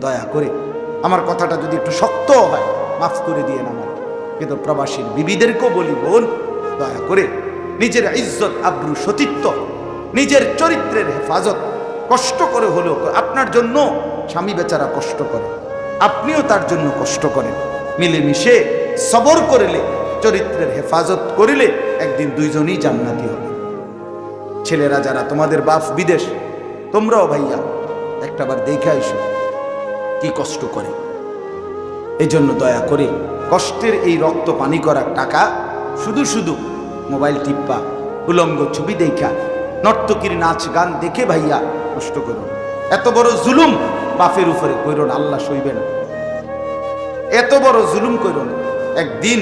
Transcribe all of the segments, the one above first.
দয়া করে আমার কথাটা যদি একটু শক্ত হয় মাফ করে দিয়ে আমার কিন্তু প্রবাসীর বিবিদেরকেও বলি, বোন দয়া করে নিজের ইজ্জত আব্রু সতীত্ব নিজের চরিত্রের হেফাজত কষ্ট করে হলেও আপনার জন্য স্বামী বেচারা কষ্ট করে, আপনিও তার জন্য কষ্ট করেন, মিলেমিশে সবর করলে চরিত্রের হেফাজত করিলে একদিন দুইজনই জান্নাতি হবে। ছেলেরা যারা তোমাদের বাপ বিদেশ, তোমরাও ভাইয়া একটাবার দেখে আইসো কি কষ্ট করে। এই জন্য দয়া করে কষ্টের এই রক্ত পানি করা টাকা শুধু শুধু মোবাইল টিপ্পা উলঙ্গ ছবি দেখা নর্তকীর নাচ গান দেখে ভাইয়া নষ্ট করুন। এত বড় জুলুম বাপের উপরে কইরো না, আল্লাহ সইবে না। এত বড় জুলুম কইরো না, একদিন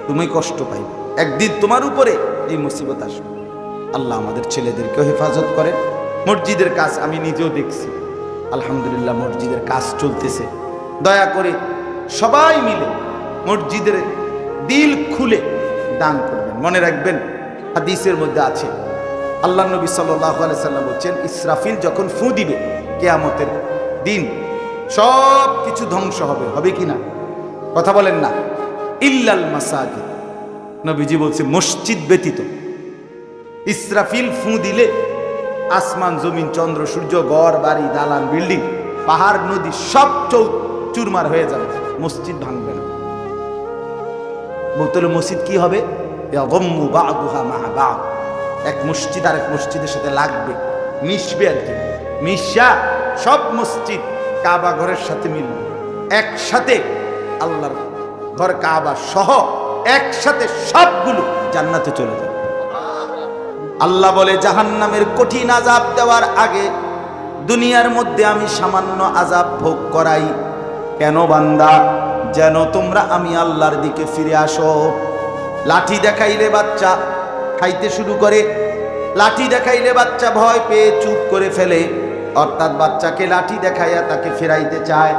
তুমি কষ্ট পাইবে, একদিন তোমার উপরে এই মুসিবত আসবে। আল্লাহ আমাদের ছেলেদেরকেও হেফাজত করে। মসজিদের কাজ আমি নিজেও দেখছি, আলহামদুলিল্লাহ মসজিদের কাজ চলতেছে। দয়া করে সবাই মিলে মসজিদের দিল খুলে দান করবেন। মনে রাখবেন হাদিসের মধ্যে আছে, আল্লাহ নবী সাল্লাল্লাহু আলাইহি সাল্লাম বলেন, ইসরাফিল যখন ফু দিবে কিয়ামতের দিন সব কিছু ধ্বংস হবে, হবে কি না? কথা বলেন না। ইল্লাল মাসাজিদ, নবীজি বলছে মসজিদ ব্যতীত। ইসরাফিল ফু দিলে আসমান জমিন চন্দ্র সূর্য ঘর বাড়ি দালান বিল্ডিং পাহাড় নদী সব চুরমার হয়ে যাবে, মসজিদ ভাঙবে না। বলতে মসজিদ কি হবে? এক মসজিদ আর এক মসজিদের সাথে লাগবে, মিশবে আর কি। মিশা সব মসজিদ কাবা ঘরের সাথে মিলবে, একসাথে আল্লাহর ঘর কাবা সহ একসাথে সবগুলো জান্নাতে চলে যাবে। আল্লাহ বলে জাহান্নামের কঠিন আযাব দেওয়ার আগে দুনিয়ার মধ্যে আমি সামান্য আযাব ভোগ করাই। কেন বান্দা? যেন তোমরা আমি আল্লাহর দিকে ফিরে আসো। লাঠি দেখাইলে বাচ্চা খাইতে শুরু করে, লাঠি দেখাইলে বাচ্চা ভয় পেয়ে চুপ করে ফেলে, অর্থাৎ বাচ্চাকে লাঠি দেখাইয়া তাকে ফেরাইতে চায়।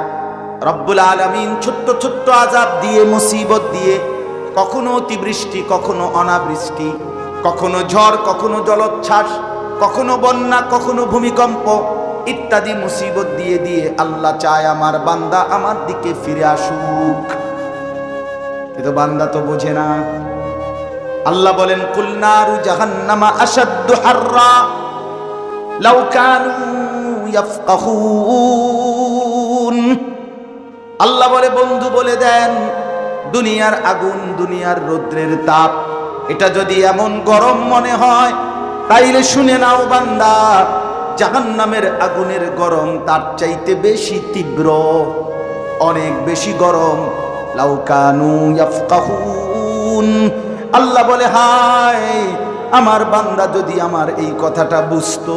রব্বুল আলামিন ছোট্ট ছোট্ট আযাব দিয়ে মুসিবত দিয়ে, কখনো অতিবৃষ্টি কখনো অনাবৃষ্টি, কখনো ঝড় কখনো জলোচ্ছ্বাস, কখনো বন্যা কখনো ভূমিকম্প ইত্যাদি মুসিবত দিয়ে দিয়ে আল্লাহ চায় আমার বান্দা আমার দিকে ফিরে আসুক। কিন্তু বান্দা তো বোঝে না। আল্লাহ বলেন কুল নারু জাহান্নামা আশাদ্দু হাররা লাউ কানু ইয়াফকাহুন। আল্লাহ বলে বন্ধু বলে দেন দুনিয়ার আগুন দুনিয়ার রৌদ্রের তাপ এটা যদি এমন গরম মনে হয় তাইলে শুনে নাও বান্দা, জাহান্নামের আগুনের গরম তার চাইতে বেশি তীব্র, অনেক বেশি গরম। লাউ কানু ইয়াফকাহুন। আল্লাহ বলে হায় আমার বান্দা যদি আমার এই কথাটা বুঝতো।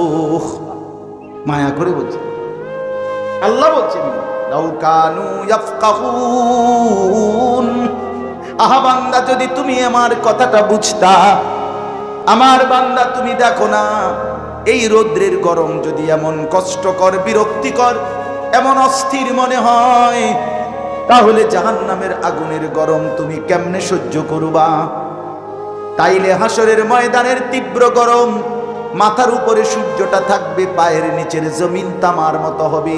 মায়া করে বলছে, আল্লাহ বলছেন লাউ কানু ইয়াফকাহুন। আহা বান্দা যদি তুমি আমার কথাটা বুঝতা। আমার বান্দা তুমি দেখো না এই রৌদ্রের গরম যদি এমন কষ্টকর বিরক্তিকর এমন অস্থির মনে হয়, তাহলে জাহান্নামের আগুনের গরম তুমি কেমনে সহ্য করবা? তাইলে হাসরের ময়দানের তীব্র গরম, মাথার উপরে সূর্যটা থাকবে, পায়ের নিচের জমিন তামার মতো হবে।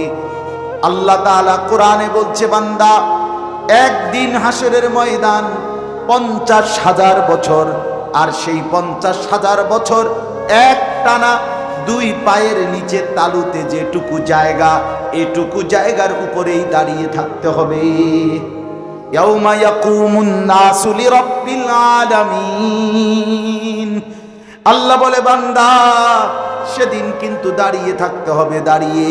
আল্লাহ তাআলা কোরআনে বলছে বান্দা একদিন হাসরের ময়দান 50,000 বছর, আর সেই 50,000 বছর এক টানা দুই পায়ের নিচে তালুতে যেটুকু জায়গা এটুকু জায়গার উপরেই দাঁড়িয়ে থাকতে হবে। ইয়াউমা ইয়াকুমুন নাসু লিরাব্বিল আলামিন। আল্লাহ বলে বান্দা সেদিন কিন্তু দাঁড়িয়ে থাকতে হবে, দাঁড়িয়ে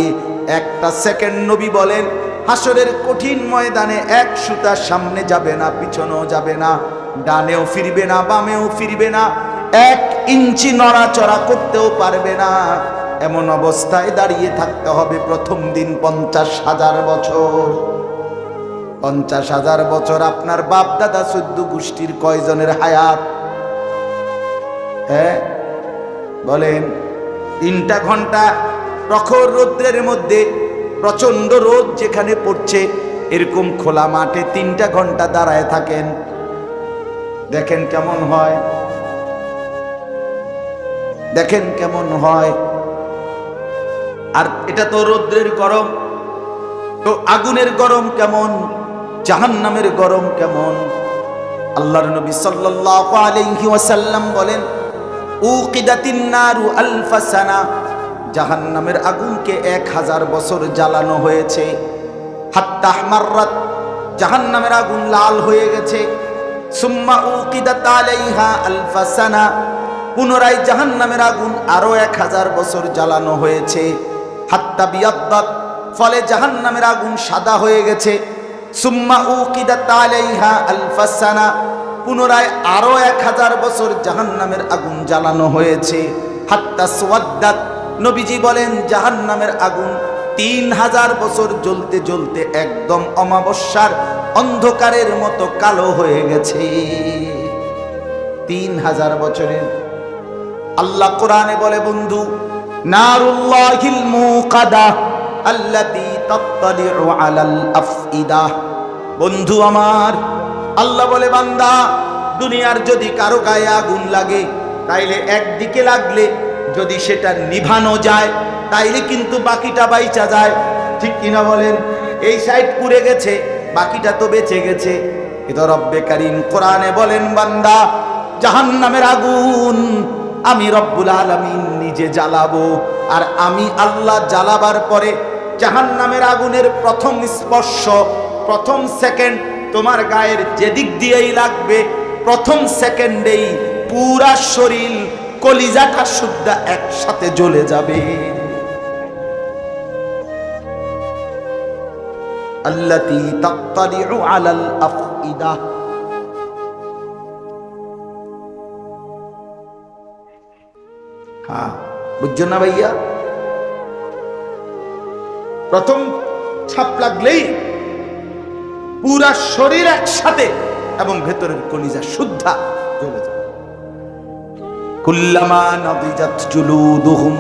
একটা সেকেন্ড। নবী বলেন হাসরের কঠিন ময়দানে এক সুতা সামনে যাবে না পিছনেও যাবে না, ডানেও ফিরবে না বামেও ফিরবে না, 1 ইঞ্চি নড়াচড়া করতেও পারবে না। এমন অবস্থায় দাঁড়িয়ে থাকতে হবে প্রথম দিন 50,000 বছর। 50,000 বছর আপনার বাপ দাদা 14 গোষ্ঠীর কয়জনের হায়াত? হ্যাঁ বলেন। 3টা ঘন্টা প্রখর রৌদ্রের মধ্যে প্রচন্ড রোদ যেখানে পড়ছে এরকম খোলা মাঠে 3টা ঘন্টা দাঁড়ায় থাকেন, দেখেন কেমন হয়, দেখেন কেমন হয়। আর এটা তো রৌদ্রের গরম, তো আগুনের গরম কেমন, জাহান্নামের গরম কেমন? আল্লাহর নবী সাল্লাল্লাহু আলাইহি ওয়াসাল্লাম বলেন, উকিদাতিন নারু আলফা সানা, জাহান্নামের আগুনকে 1000 বছর জ্বালানো হয়েছে। হাত্তা আহমাররাত, জাহান্নামের আগুন লাল হয়ে গেছে। সুম্মা উকিদাত আলাইহা আলফা সানা, পুনরায় জাহান্নামের আগুন আরো 1000 বছর জ্বালানো হয়েছে। হাত্তা বিয়াদ্দাত, ফলে জাহান্নামের আগুন সাদা হয়ে গেছে। সুম্মা উকিদাত আলাইহা আলফা সানা, পুনরায় আরো 1000 বছর জাহান্নামের আগুন জ্বালানো হয়েছে। হাত্তা সুওয়াদ্দাত, নবীজি বলেন জাহান্নামের আগুন 3000 বছর জ্বলতে জ্বলতে একদম অমাবস্যার অন্ধকারের মতো কালো হয়ে গেছে। 3000 বছরের। আল্লাহ কোরআনে বলে, বন্ধু, নারুল্লাহিল মুকাদা আল্লাতী তাত্তালিউ আলাল আফইদা। বন্ধু আমার, আল্লাহ বলে, বান্দা, দুনিয়ার যদি কারো গায়ে আগুন লাগে, তাইলে একদিকে লাগলে যদি সেটা নিভানো যায়, তাইলে কিন্তু বাকিটা বাইচা যায়। ঠিক কিনা বলেন? এই সাইড পুড়ে গেছে, বাকিটা তো বেঁচে গেছে। কিন্তু রব্বে কারীম কোরআনে বলেন, বান্দা, জাহান্নামের আগুন আমি রব্বুল আলামিন নিজে জ্বালাবো। আর আমি আল্লাহ জ্বালাবার পরে জাহান্নামের আগুনের প্রথম স্পর্শ, প্রথম সেকেন্ড তোমার গায়ের যেদিক দিয়েই লাগবে, প্রথম সেকেন্ডেই পুরা শরীর, কলিজাটা শুদ্ধা একসাথে জ্বলে যাবে। আল্লাতী তাত্তালিউ আলাল আফইদা। হ্যাঁ, বুঝছো না ভাইয়া? প্রথম ছাপ লাগলেই পুরা শরীর একসাথে এবং ভেতরের কলিজা শুদ্ধা জ্বলে যাবে। কুল্লামা নাদিজাত জুলুদুহুম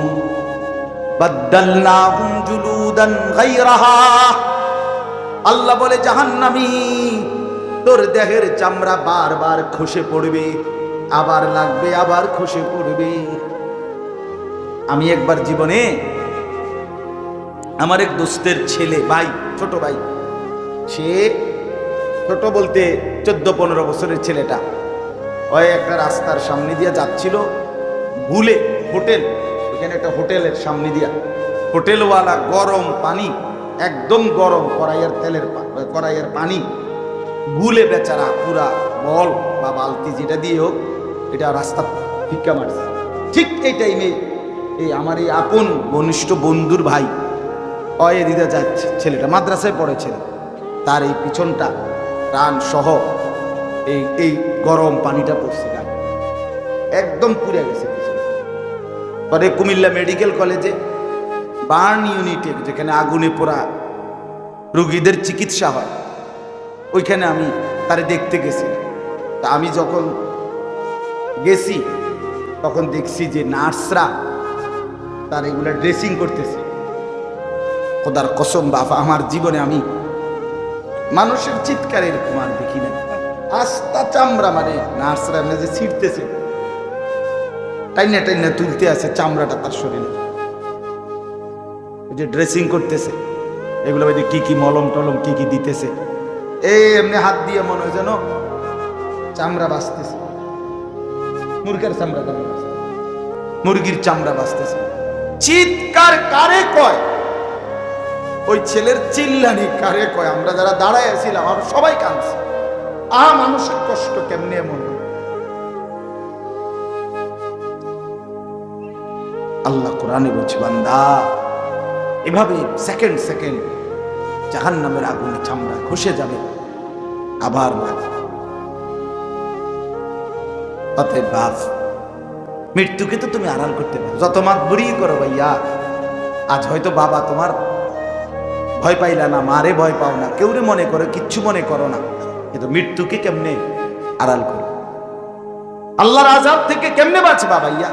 বাদদালনাহুম জুলুদান গায়রাহা। আল্লাহ বলে, জাহান্নামী, তোর দেহের চামড়া বারবার খসে পড়বে, আবার লাগবে, আবার খসে পড়বে। আমি একবার জীবনে আমার এক দোস্তের ছেলে, ভাই, ছোট ভাই, সে ছোট বলতে 14-15 বছরের ছেলেটা, ওই একটা রাস্তার সামনে দিয়ে যাচ্ছিল, ভুলে হোটেল, ওখানে একটা হোটেলের সামনে দিয়া, হোটেলওয়ালা গরম পানি, একদম গরম কড়াইয়ের পানি, ভুলে বেচারা পুরা বল বা বালতি যেটা দিয়ে হোক, এটা রাস্তা ভিক্ষা মারছে। ঠিক এই টাইমে এই আমার এই আপন ঘনিষ্ঠ বন্ধুর ভাই অয়ে দিদা যাচ্ছে, ছেলেটা মাদ্রাসায় পড়েছিল, তার এই পিছনটা রান সহ এই গরম পানিটা পড়ছে, একদম পুড়ে গেছে পিছনে। পরে কুমিল্লা মেডিকেল কলেজে বার্ন ইউনিটে, যেখানে আগুনে পোড়া রোগীদের চিকিৎসা হয়, ওইখানে আমি তারে দেখতে গেছি। তা আমি যখন গেছি তখন দেখছি যে নার্সরা তার এগুলা ড্রেসিং করতেছে। খোদার কসম বাবা, আমার জীবনে আমি মানুষের চিৎকার এরকম আর দেখি না। আস্তা চামড়া, মানে নার্সরা যে ছিঁড়তেছে, টাইনা টাইনা তুলতে আছে চামড়াটা তার শরীরে, যে ড্রেসিং করতেছে, এগুলো কি কি মলম টলম কি কি দিতেছে, এই এমনি হাত দিয়ে মনে হয় যেন চামড়া বাঁচতেছে, মুরগির চামড়া, মুরগির চামড়া বাঁচতেছে। চিৎকার কারে কয়? ওই ছেলের চিল্লানি কারে কয়? আমরা যারা দাঁড়ায় আছিলাম আর সবাই কাঁদছে। মানুষের কষ্ট কেমনে এমন। আল্লাহ কোরআনে বলছে, বান্দা, এভাবে সেকেন্ড সেকেন্ড জাহান্নামের আগুনে চামড়া খসে যাবে, আবার লাগবে। অতএব বাপ, মৃত্যুকে তো তুমি আড়াল করতে পারো, যত মাতবুরি করো ভাইয়া। আজ হয়তো বাবা তোমার ভয় পাইলা না, মারে ভয় পাও না, কেউরে মনে করো, কিচ্ছু মনে করো না, কিন্তু মৃত্যুকে কেমনে আড়াল করো? আল্লাহর আযাব থেকে কেমনে বাঁচবা ভাইয়া?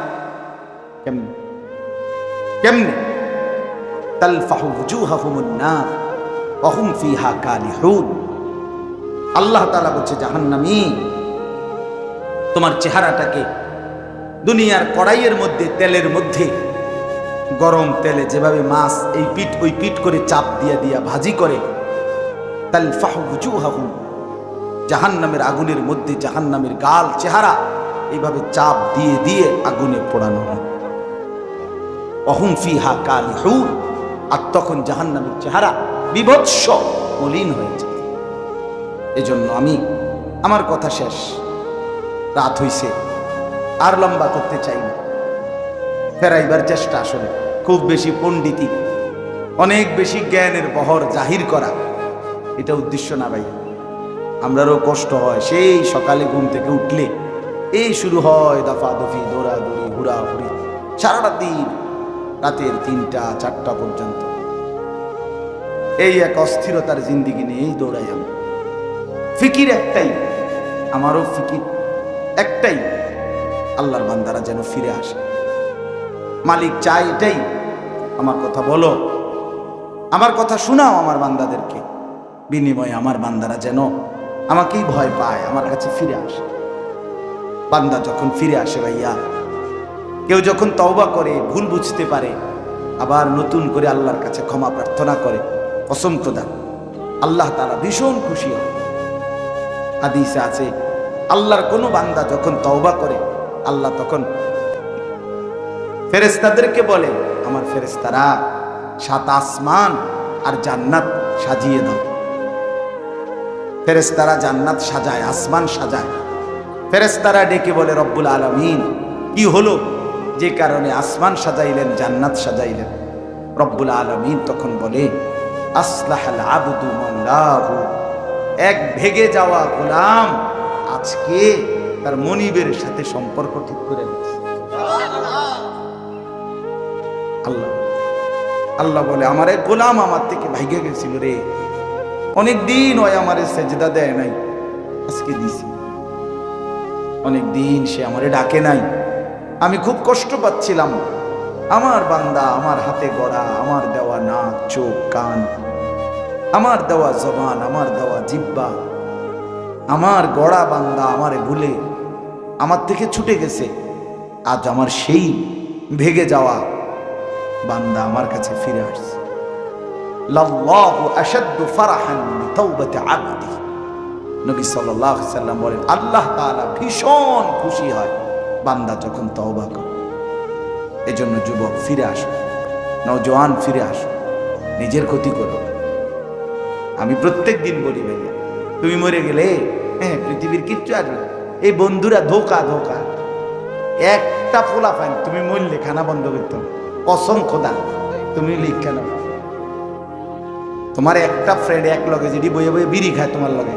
কেমনে কেমনে? তালফাহু ওয়ুজুহাহুমুন নার ওয়া হুম ফিহা কালিহুন। আল্লাহ তাআলা বলছে, জাহান্নামী, তোমার চেহারাটাকে দুনিয়ার কড়াইয়ের মধ্যে, তেলের মধ্যে গরম তেলে যেভাবে মাছ এই পিঠ ওই পিঠ করে চাপ দিয়া দিয়া ভাজি করে, তালফাহু উজুহাহুম, জাহান্নামের আগুনের মধ্যে জাহান্নামের গাল চেহারা এইভাবে চাপ দিয়ে দিয়ে আগুনে পোড়ানো হয়। অহুম ফিহা কালিহুন, আর তখন জাহান্নামের চেহারা বিভৎস মলিন হয়েছে। এজন্য আমি আমার কথা শেষ, রাত হইছে, আর লম্বা করতে চাই না। ফেরাইবার চেষ্টা, আসলে খুব বেশি পণ্ডিতি, অনেক বেশি জ্ঞানের বহর জাহির করা, এটা উদ্দেশ্য না ভাই। আমরারও কষ্ট হয়, সেই সকালে ঘুম থেকে উঠলে এই শুরু হয় দফাদফি, দৌড়াদৌড়ি, হুড়াহুড়ি, সারাটা দিন, রাতের 3টা 4টা পর্যন্ত এই এক অস্থিরতার জিন্দিগি নিয়েই দৌড়াই আমি। ফিকির একটাই, আমারও ফিকির একটাই, আল্লাহর বান্দারা যেন ফিরে আসে। মালিক চাই এটাই, আমার কথা বলো, আমার কথা শোনাও আমার বান্দাদেরকে, বিনিময়ে আমার বান্দারা যেন আমাকেই ভয় পায়, আমার কাছে ফিরে আসে। বান্দা যখন ফিরে আসে ভাইয়া, কেউ যখন তওবা করে, ভুল বুঝতে পারে, আবার নতুন করে আল্লাহর কাছে ক্ষমা প্রার্থনা করে, কসম খোদা আল্লাহ তাআলা ভীষণ খুশি হয়। হাদিসে আছে, আল্লাহর কোনো বান্দা যখন তওবা করে, আল্লাহ তখন ফেরেশতাদেরকে বলে, আমার ফেরেশতারা 7 আসমান আর জান্নাত সাজিয়ে দাও। ফেরেশতারা জান্নাত সাজায়, আসমান সাজায়। ফেরেশতারা ডেকে বলে, রব্বুল আলামিন কি হলো যে কারণে আসমান সাজাইলেন, জান্নাত সাজাইলেন? রব্বুল আলামিন তখন বলে, আসলাহাল আবদু মাওলাহু, এক ভেগে যাওয়া গোলাম আজকে তার মনিবের সাথে সম্পর্ক ঠিক করে দিয়েছে। আল্লাহ আল্লাহ বলে, আমার এক গোলাম আমার থেকে ভাইগে গেছিল রে, অনেকদিন ওই আমারে সেজদা দেয় নাই, আজকে দিছি। অনেকদিন সে আমারে ডাকে নাই, আমি খুব কষ্ট পাচ্ছিলাম। আমার বান্দা আমার হাতে গড়া, আমার দেওয়া নাক, চোখ, কান, আমার দেওয়া জবান, আমার দেওয়া জিহ্বা, আমার গড়া বান্দা আমারে ভুলে আমার থেকে ছুটে গেছে। আজ আমার সেই ভেগে যাওয়া বান্দা আমার কাছে ফিরে আসছে। লাল্লাহু আশাদ্দু ফারাহান বিতাওবাতি আবদি, নবী সাল্লাল্লাহু আলাইহি সাল্লাম বলেন, আল্লাহ তাআলা ভীষণ খুশি হয় বান্দা যখন তওবা করে। এজন্য যুবক ফিরে আসো, নওজোয়ান ফিরে আসো, নিজের ক্ষতি করো। আমি প্রত্যেক দিন বলি ভাইয়া, তুমি মরে গেলে হ্যাঁ পৃথিবীর কিচ্ছু আসবে না। এই বন্ধুরা ধোকা ধোকা, একটা পোলা পাইন তুমি মরলে খানা বন্ধ করতো, কসম খোদা তুমি লিখা নাও। তোমার একটা ফ্রেন্ড এক লগে যেটি বইয়ে বইয়ে বিড়ি খায়, তোমার লগে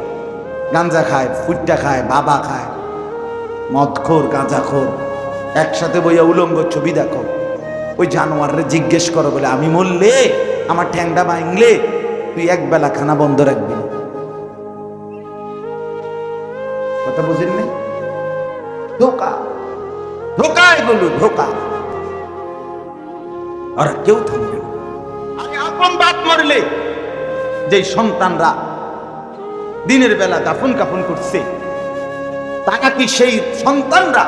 গাঞ্জা খায়, ফুটটা খায়, বাবা খায়, মদখোর, গাঁজাখোর, একসাথে বইয়া উলঙ্গ ছবি দেখো। ওই জানোয়ারে জিজ্ঞেস করো বলে, আমি মরলে আমার ঠ্যাংটা ভাঙলে তুই এক বেলা খানা বন্ধ রাখবি। কথা বুঝেন নাই? ধোকা ধোকা, এগুলো ধোকা। আর কেউ থামবে না। আরে আপন বাপ মরলে যে সন্তানরা দিনের বেলা দাফন কাফন করছে, তারা কি সেই সন্তানরা,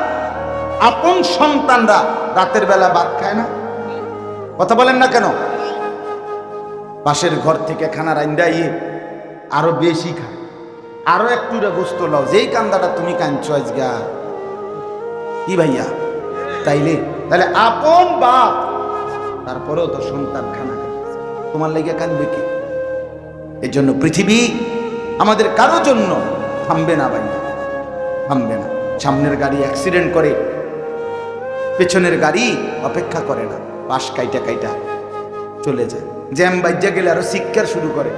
আপন সন্তানরা রাতের বেলা ভাত খায় না? কথা বলেন না কেন? পাশের ঘর থেকে খানা রাইন্দা ইয়ে আরো বেশি খায়, আরো একটু গোস্ত লাও, যেই কান্দাটা তুমি কাঁদছো আজগা কি ভাইয়া, তাহলে আপন বাপ, তারপরেও তো সন্তান খানা খাচ্ছে, তোমার লেগে কাঁদবে কে? এই জন্য পৃথিবী আমাদের কারো জন্য থামবে না ভাই, থামবে না। সামনের গাড়ি অ্যাক্সিডেন্ট করে, পেছনের গাড়ি অপেক্ষা করে না, পাশ কাইটা কাইটা চলে যায়। জ্যাম বাজ্যা গেলে আরো শিক্ষার শুরু করে,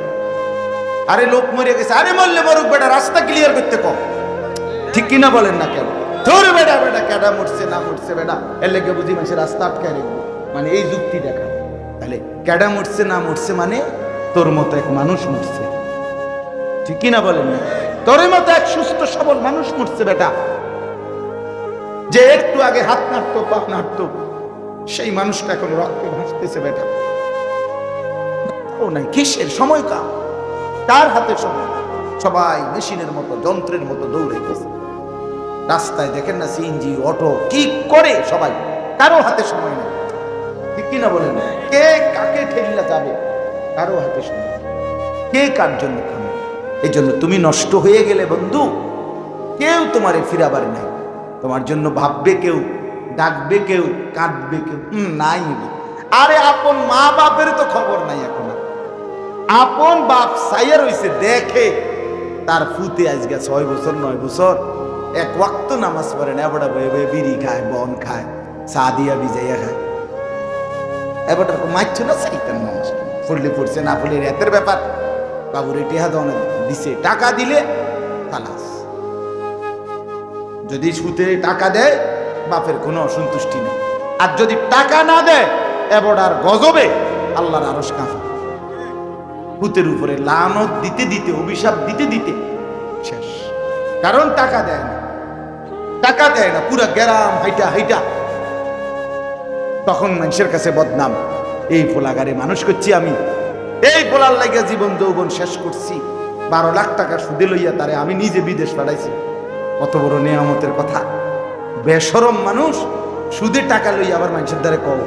আরে লোক মরে গেছে, আরে মরলে মরুক বেটা, রাস্তা ক্লিয়ার করতে কম। ঠিক কিনা বলেন না কেন? তোর বেটা বেটা কেডা মরছে না মরছে বেটা, এর লেগে বুঝি মাসে রাস্তা আটকায় রেখে, মানে এই যুক্তি দেখা। তাহলে কেডা মরছে না মরছে মানে তোর মতো এক মানুষ মরছে। ঠিক কিনা বলেন না? তোর মতো এক সুস্থ সবল মানুষ মরছে বেটা, যে একটু আগে হাত নাড়তো, পা নাড়তো, সেই মানুষটা এখন রক্তে ভাসতেছে বেটা। ও নাই কিসের সময়, কাম তার হাতে সময়। সবাই মেশিনের মতো, যন্ত্রের মতো দৌড়ে গেছে। রাস্তায় দেখেন না সিএনজি, অটো কি করে সবাই, কারো হাতে সময় নেই। ঠিক কিনা বলেন? কে কাকে ঠেলিয়া যাবে কারো হাতে সময়, কে কার জন্য খাবে। এই জন্য তুমি নষ্ট হয়ে গেলে বন্ধু, কেউ তোমারে ফিরাবার নাই। তোমার জন্য ভাববে কেউ, ডাকবে কেউ, কাঁদবে কেউ, নাই। আরে আপন মা বাপের তো খবর নাই এখন। আপন বাপ সাইয়া রইছে, দেখে তার ফুতে আজকে 6 বছর 9 বছর এক ওয়াক্ত নামাজ পড়ে না, এবারটা বিড়ি খায়, বন খায়, চা দিয়া ভিজাইয়া খায়। এবারটা মারছিল না চাইতেন নামাজ পড়লে পড়ছে, না পড়লে রাতের ব্যাপার। বাবুরে টেহা দন দিছে, টাকা দিলে খালাস। যদি সুতে টাকা দেয় বাপের কোনো অসন্তুষ্টি নেই, আর যদি টাকা না দেয় এবারটার গজবে আল্লাহর আরশ কাঁপে। ভূতের উপরে লানত দিতে দিতে, অভিশাপ দিতে দিতে শেষ। কারণ টাকা দেয় না, টাকা দেয় না, পুরা গ্রাম হাইটা হাইটা। তখন মানুষের কাছে বদনাম, এই পোলাগারে মানুষ করছি আমি, এই পোলার লাগিয়া জীবন যৌবন শেষ করছি, 12 লাখ টাকা সুদে লইয়া তারে আমি নিজে বিদেশ পাঠাইছি। কত বড় নিয়ামতের কথা। বেশরম মানুষ সুদে টাকা লইয়া আবার মানুষের দ্বারে কও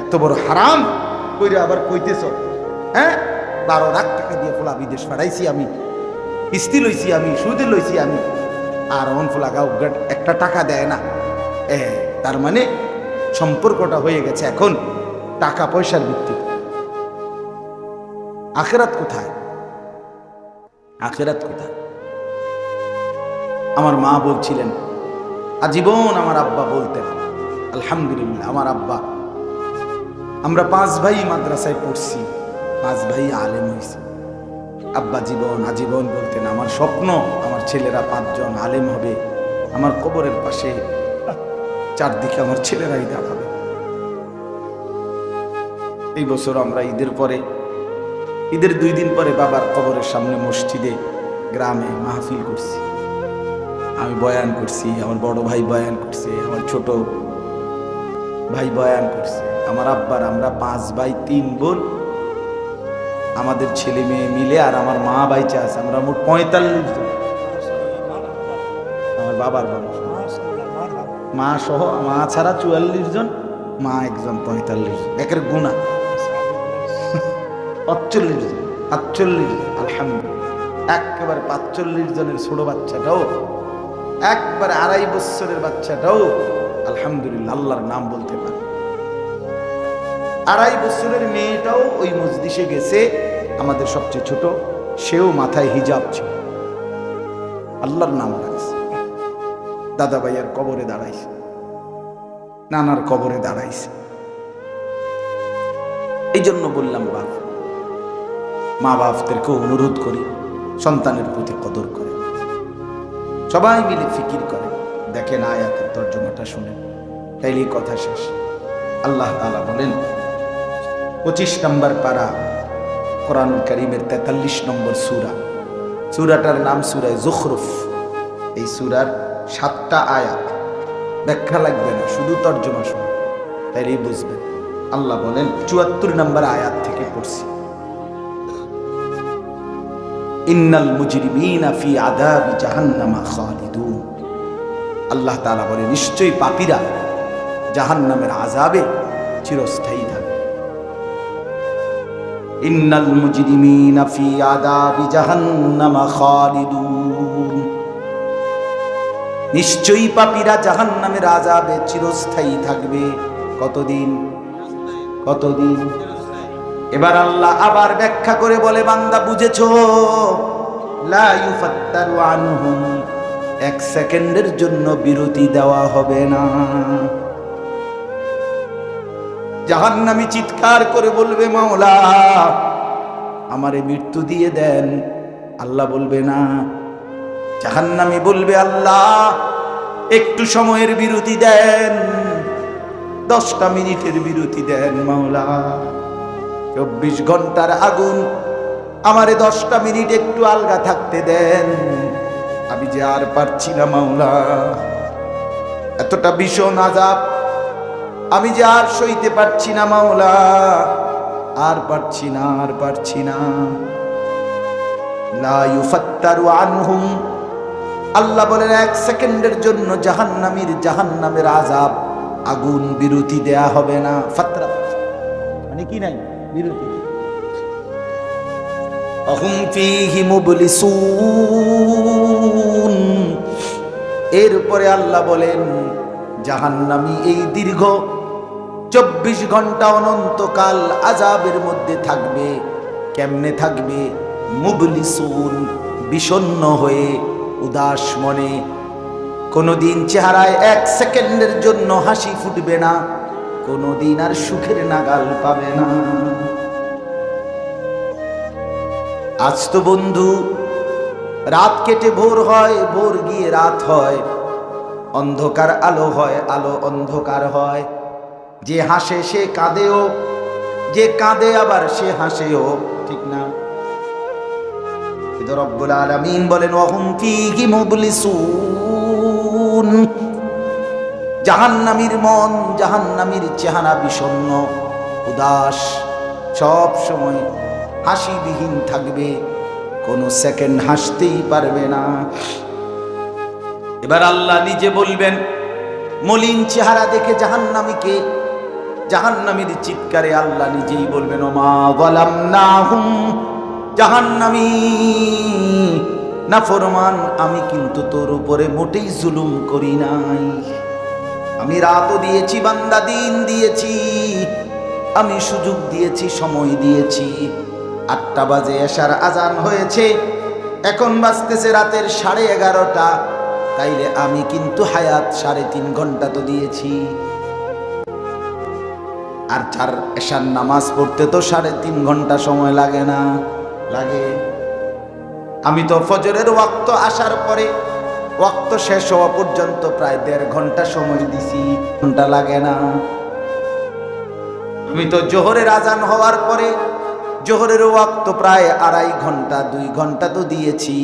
এত বড় হারাম কইরা আবার কইতেছ, হ্যাঁ 12 লাখ টাকা দিয়ে পোলা বিদেশ পাঠাইছি আমি, কিস্তি লইছি আমি, সুদে লইছি আমি, আর অন পোলা গাও একটা টাকা দেয় না। তার মানে সম্পর্কটা হয়ে গেছে এখন টাকা পয়সার ভিত্তিতে। আখিরাত কোথায়? আখিরাত কোথায়? আমার মা বলছিলেন, আজীবন আমার আব্বা বলতেন, আলহামদুলিল্লাহ আমার আব্বা, আমরা 5 ভাই মাদ্রাসায় পড়ছি, 5 ভাই আলেম হয়েছে। আব্বা আজীবন বলতেন, আমার স্বপ্ন আমার ছেলেরা 5 জন আলেম হবে, আমার কবরের পাশে চারদিকে আমার ছেলেরাই দাঁড়াবে। এই বছর আমরা ঈদের 2 দিন পরে বাবার কবরের সামনে মসজিদে গ্রামে মাহফিল করছি। আমি বয়ান করছি, আমার বড় ভাই বয়ান করছে, আমার ছোট ভাই বয়ান করছে। আমার আব্বার, আমরা 5 ভাই 3 বোন, আমাদের ছেলে মেয়ে মিলে, আর আমার মা বাইচা আছে, আমরা মোট 45 জন। আমার বাবার মা সহ, মা ছাড়া 44 জন, মা একজন 45 জন, একের গুণা 48 জন, 48 জন। আলহামদুলিল্লাহ, একেবারে 45 জনের ছোট বাচ্চাটাও, একবারে 2.5 বছরের বাচ্চাটাও আলহামদুলিল্লাহ আল্লাহর নাম বলতে পারে। 2.5 বছরের মেয়েটাও ওই মজলিসে গেছে, আমাদের সবচেয়ে ছোট, সেও মাথায় হিজাব ছিল, আল্লাহর নাম রাখছে। দাদা ভাইয়ার কবরে দাঁড়াইছে, নানার কবরে দাঁড়াইছে। এই জন্য বললাম মা বাপদেরকে অনুরোধ করি, সন্তানের প্রতি কদর করে, সবাই মিলে ফিকির করে। দেখেন আয়াতের তর্জমাটা শুনেন, তাইলেই কথা শেষ। আল্লাহ তাআলা বলেন 25 নম্বর পারা কোরআনুল কারীমের 43 নম্বর সূরা, সূরাটার নাম সূরা যুখরুফ। এই সূরার 7টা আয়াত, ব্যাখ্যা লাগবে না, শুধু তর্জমা শুনুন, তাইলেই বুঝবেন। আল্লাহ বলেন 74 নম্বর আয়াত থেকে পড়ছি, ইন্নাল মুজরিমিনা ফি আযাবি জাহান্নামা খালিদুন। আল্লাহ তাআলা বলে, নিশ্চয়ই পাপীরা জাহান্নামের আযাবে চিরস্থায়ী থাকবে। ইন্নাল মুজরিমিনা ফি আযাবি জাহান্নামা খালিদুন, নিশ্চয়ই পাপীরা জাহান্নামের আযাবে চিরস্থায়ী থাকবে। কতদিন? কতদিন? এবার আল্লাহ আবার ব্যাখ্যা করে বলে, বান্দা বুঝেছো? লা ইউফাত্তারু আনহুম, 1 সেকেন্ডের জন্য বিরতি দেওয়া হবে না। জাহান্নামী চিৎকার করে বলবে, মাওলা আমারে মৃত্যু দিয়ে দেন। আল্লাহ বলবে না। জাহান্নামী বলবে, আল্লাহ একটু সময়ের বিরতি দেন, 10টা মিনিটের বিরতি দেন মাওলা। 24 ঘন্টার আগুন, আমারে 10টা মিনিট একটু আলগা থাকতে দেন, আমি যে আর পারছি না মাওলা, এতটা ভীষণ আযাব আমি যে আর সইতে পারছি না মাওলা, আর পারছি না, আর পারছি না। লা ইউফাত্তারু আনহুম, আল্লাহ বলেন 1 সেকেন্ডের জন্য জাহান্নামের আযাব আগুন বিরতি দেয়া হবে না। ফাতরা মানে কি নাই বিরতি। অহুম ফীহি মুবলিসুন। এরপরে আল্লাহ বলেন জাহান্নামী এই দীর্ঘ 24 ঘন্টা অনন্তকাল আযাবের মধ্যে থাকবে। কেমনে থাকবে? মুবলিসুন, বিষণ্ণ হয়ে, উদাস মনে। কোনদিন চেহারায় 1 সেকেন্ডের জন্য হাসি ফুটবে না, কোনদিন আর সুখের নাগাল পাবে না। আজ তো বন্ধু রাত কেটে ভোর হয়, ভোর গিয়ে রাত হয়, অন্ধকার আলো হয়, আলো অন্ধকার হয়। যে হাসে সে কাঁদেও, যে কাঁদে আবার সে হাসেও, ঠিক না? কিন্তু রব্বুল আলামিন বলেন ওয়াহুম ফীহি মুবলিসুন। জাহান্নামীর মন, জাহান্নামীর চেহারা বিষণ্ণ, উদাস, সব সময় হাসিবিহীন থাকবে, কোনো সেকেন্ড হাসতেই পারবে না। এবার আল্লাহ নিজে বলবেন, মলিন চেহারা দেখে জাহান্নামীকে, জাহান্নামীর চিৎকারে আল্লাহ নিজেই বলবেন ওমা যালামনাহুম, জাহান্নামী নাফরমান, আমি কিন্তু তোর উপরে মোটেই জুলুম করি নাই। আমি রাতও দিয়েছি বান্দা, দিন দিয়েছি, আমি সুযোগ দিয়েছি, সময় দিয়েছি। 8টা বাজে এশার আজান হয়েছে, এখন বাজতেছে রাতের 11:30। তাইলে আমি কিন্তু হায়াত 3.5 ঘন্টা তো দিয়েছি। আর এশার নামাজ পড়তে তো 3.5 ঘন্টা সময় লাগে না? লাগে। আমি তো ফজরের ওয়াক্ত আসার পরে ওয়াক্ত শেষ হওয়া পর্যন্ত প্রায় 1.5 ঘন্টা সময় দিছি, ঘন্টা লাগে না? আমি তো জোহরের আজান হওয়ার পরে জোহরের ওয়াক্ত প্রায় 2.5 ঘন্টা, 2 ঘন্টা তো দিয়েছি।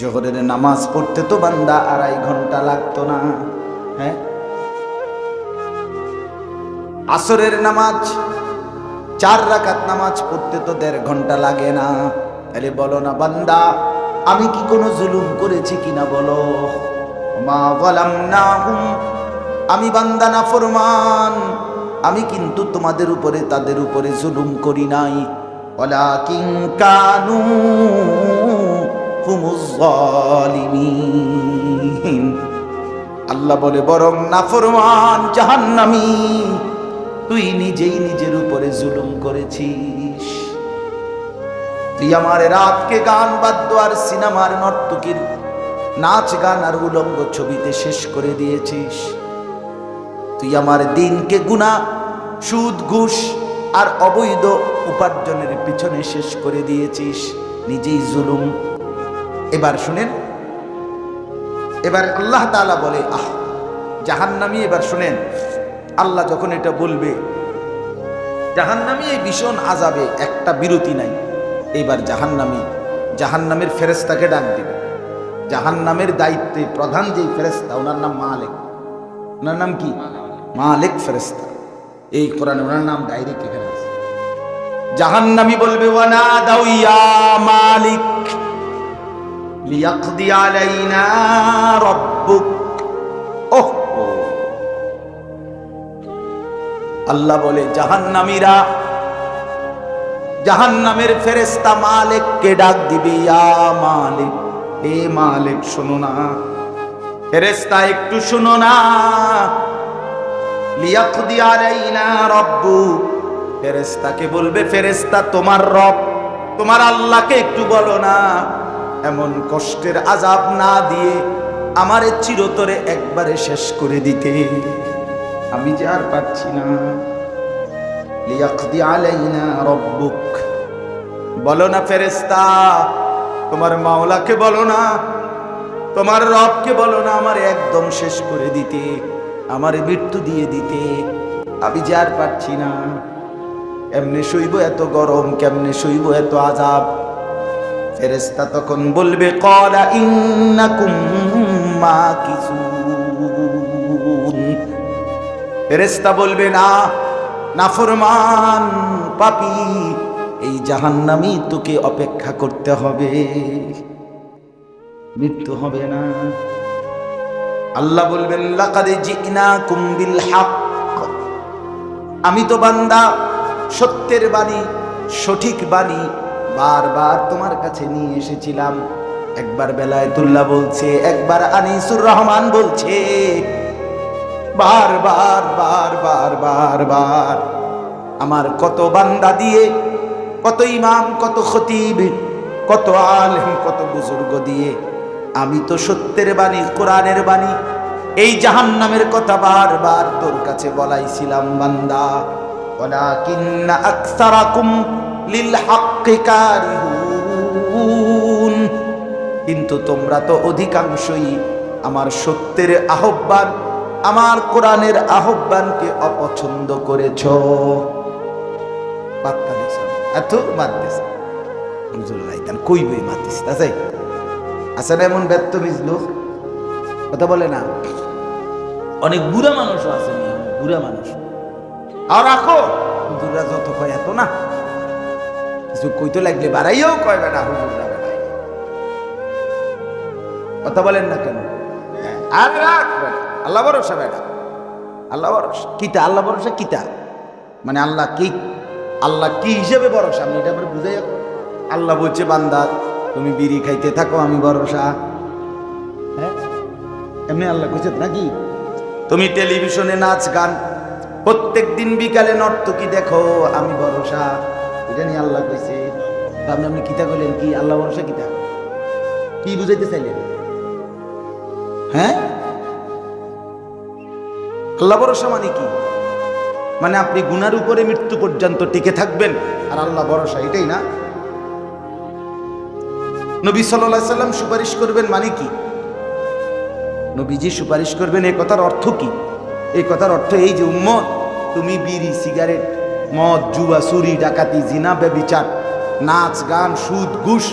জোহরের নামাজ পড়তে তো বান্দা 2.5 ঘন্টা লাগতো না? হ্যাঁ। আসরের নামাজ 4 রাকাত নামাজ পড়তে তো 1.5 ঘন্টা লাগে না? তাহলে বলো না বান্দা, আমি কি কোনো জুলুম করেছি কিনা বলো? মা যালামনাহুম, আমি বান্দা নাফরমান, আমি কিন্তু তোমাদের উপরে, তাদের উপরে জুলুম করি নাই। ওয়ালাকিন কানু হুমুজ জালিমিন। আল্লাহ বলে বরং নাফরমান জাহান্নামী, তুই নিজেই নিজের উপরে জুলুম করেছিস। তুই আমার রাতকে গান বাদ্য আর সিনেমার নর্তকীর নাচ গান আর উলঙ্গ ছবিতে শেষ করে দিয়েছিস। তুই আমার দিনকে গুনাহ, সুদ, ঘুষ আর অবৈধ উপার্জনের পিছনে শেষ করে দিয়েছিস, নিজেই জুলুম। এবার শুনেন, এবার আল্লাহ তাআলা বলে জাহান্নামী, এবার শুনেন আল্লাহ যখন এটা বলবে, জাহান্নামী এই ভীষণ আযাবে একটা বিরতি নাই। এইবার জাহান্নামের ফেরেশতাকে ডাক দিবে। জাহান্নামের দায়িত্বে প্রধান যেই ফেরেশতা, ওনার নাম মালিক। ওনার নাম কি? মালিক ফেরেশতা। এই কোরআনে ওনার নাম ডাইরেক্ট এখানে আছে। জাহান্নামী বলবে ওয়ানাদাউ ইয়া মালিক লিয়াকদি আলাইনা রাব্বুক। ওহ, আল্লাহ বলে জাহান্নামীরা, জাহান্নামের ফেরেশতা মালিককে ডাক দিবে, ইয়া মালিক, হে মালিক শোনো না, ফেরেশতা একটু শোনো না। লিয়াকদি আলাইনা রাব্বুক, ফেরেশতাকে বলবে, ফেরেশতা তোমার রব, তোমার আল্লাহকে একটু বলো না এমন কষ্টের আযাব না দিয়ে আমারে চিরতরে একবারে শেষ করে দিতে, আমি যে আর পাচ্ছি না। লিয়াকদি আলাইনা রাব্বুক, বলো না ফেরেশতা, তোমার মাওলাকে বলো না, তোমার রবকে বলো না আমারে একদম শেষ করে দিতে, আমারে মৃত্যু দিয়ে দিতে, আমি যে আর পাচ্ছি না। এমনি সইব এত গরম, কেমনে সইব এত আযাব? ফেরেশতা তখন বলবে ক্বালা ইন্নাকুম মাকিসুন। ফেরেশতা বলবে না, নাফরমান পাপী, এই জাহান্নামী তোকে অপেক্ষা করতে হবে, মৃত্যু হবে না। আল্লাহ বলবেন লাকাদ জিনাকুম বিল হক, আমি তো বান্দা সত্যের বাণী, সঠিক বাণী বারবার তোমার কাছে নিয়ে এসেছিলাম। একবার বেলায়েতুল্লাহ বলছে, একবার আনিসুর রহমান বলছে, বারবার বারবার বারবার আমার কত বান্দা দিয়ে, কত ইমাম, কত খতিব, কত আলেম, কত বুজুর্গ দিয়ে আমি তো সত্যের বাণী, কোরআনের বাণী, এই জাহান্নামের কথা বারবার তোর কাছে বলাইছিলাম বান্দা। ওয়ালাকিন্না আকসারাকুম লিল হাক্কি কারিহুন, কিন্তু তোমরা তো অধিকাংশই আমার সত্যের আহ্বান, আমার কোরআনের আহ্বানকে অপছন্দ করেছো। পাত্তা দিছ এত মারতেছ কই বই মারতিস আছে আসলে এমন ব্যর্থ বিজলো কথা বলে না। অনেক বুড়া মানুষও আছে, বুড়া মানুষ আর রাখো হুজুররা যত কয় এত না, কিছু কইতে লাগলে বাড়াইও কয় বেটা হুজুররা বেটা, কথা বলেন না কেন? আর রাখ বেটা, আল্লাহ ভরসা বেটা, আল্লাহ ভরসা কিতা, আল্লাহ ভরসা কিতা মানে আল্লাহ কি, আল্লাহ কি হিসেবে ভরসা আপনি এটা বুঝাই। আল্লাহ বলছে বান্দা তুমি বিড়ি খাইতে থাকো আমি ভরসা, হ্যাঁ এমনি আল্লাহ কইছে নাকি? তুমি টেলিভিশনে নাচ গান প্রত্যেক দিন বিকালে নর্তকী দেখো আমি ভরসা, এটা নিয়ে আল্লাহ কইছে। আপনি আপনি কিতা কইলেন কি আল্লাহ ভরসা কিতা কি বুঝাইতে চাইলেন? হ্যাঁ আল্লাহ ভরসা মানে কি? মানে আপনি গুনার উপরে মৃত্যু পর্যন্ত টিকে থাকবেন আর আল্লাহ ভরসা, এটাই না? নবী সাল্লাল্লাহু আলাইহি সাল্লাম সুপারিশ করবেন মানে কি? নবীজি সুপারিশ করবেন এই কথার অর্থ কি? এই কথার অর্থ এই যে উম্মত তুমি বিড়ি, সিগারেট, মদ, জুয়া, চুরি, ডাকাতি, জিনা, ব্যভিচার, নাচ গান, সুদ, ঘুষ,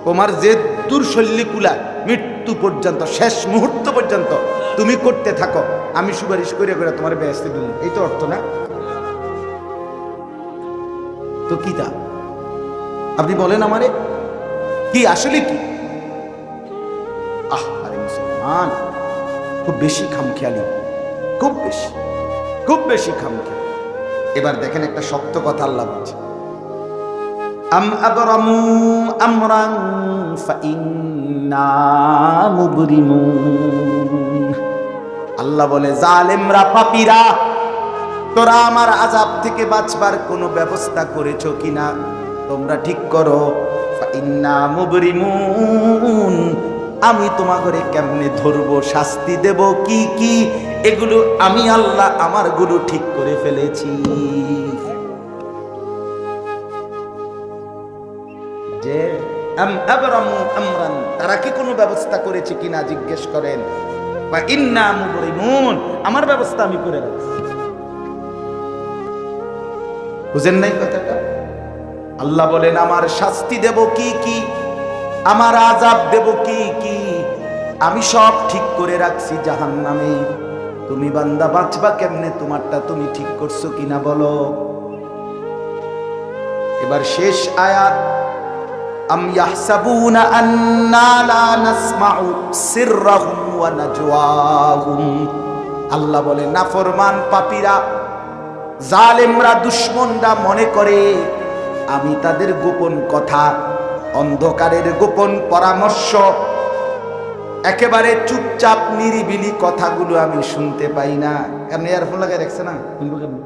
তোমার যে দুর্শল্যি কুলা মৃত্যু পর্যন্ত, শেষ মুহূর্ত পর্যন্ত তুমি করতে থাকো, আমি সুপারিশ করে করে তোমার বেহেশতে দিল, এই তো অর্থ না? তো কি তা আপনি বলেন আমারে কি আসলে কি? আরে মুসলমান খুব বেশি খামখেয়ালি, খুব বেশি, খুব বেশি খামখেয়ালি। এবার দেখেন একটা শক্ত কথা আল্লাহ বলছে, আম আবরামু আমরান ফাইন্না মুবরিমুন। আল্লাহ বলে জালেমরা, পাপীরা, তোরা আমার আযাব থেকে বাঁচবার কোনো ব্যবস্থা করেছো কিনা তোমরা ঠিক করো। ফাইন্না মুবরিমুন, আমি তোমাকে কেমনে ধরবো, শাস্তি দেব কি কি, এগুলো আমি আল্লাহ আমার গুলো ঠিক করে ফেলেছি। যে আম আবরামু আমরান, তারা কি কোনো ব্যবস্থা করেছে কিনা জিজ্ঞেস করেন। বা ইন্না মুবরিমুন, আমার ব্যবস্থা আমি করে রাখছি। বুঝেন নাই কথাটা? আল্লাহ বলেন আমার শাস্তি দেব কি কি, আমার আযাব দেব কি কি, আমি সব ঠিক করে রাখছি জাহান্নামে। তুমি বান্দা বাঁচবা কেমনে, তোমারটা তুমি ঠিক করছো কিনা বলো। এবার শেষ আয়াত, আম ইয়াহসাবুনা আন্না লা নাসমাউ সিররাহুম ওয়া নাজওয়াহুম। আল্লাহ বলে নাফরমান, পাপীরা, জালেমরা, দুশমনরা মনে করে আমি তাদের গোপন কথা, অন্ধকারের গোপন পরামর্শ, একেবারে চুপচাপ নিরিবিলি কথাগুলো আমি শুনতে পাই না। কারণ ইয়ারফোন লাগাই রাখছে না, শুনবো কেমন?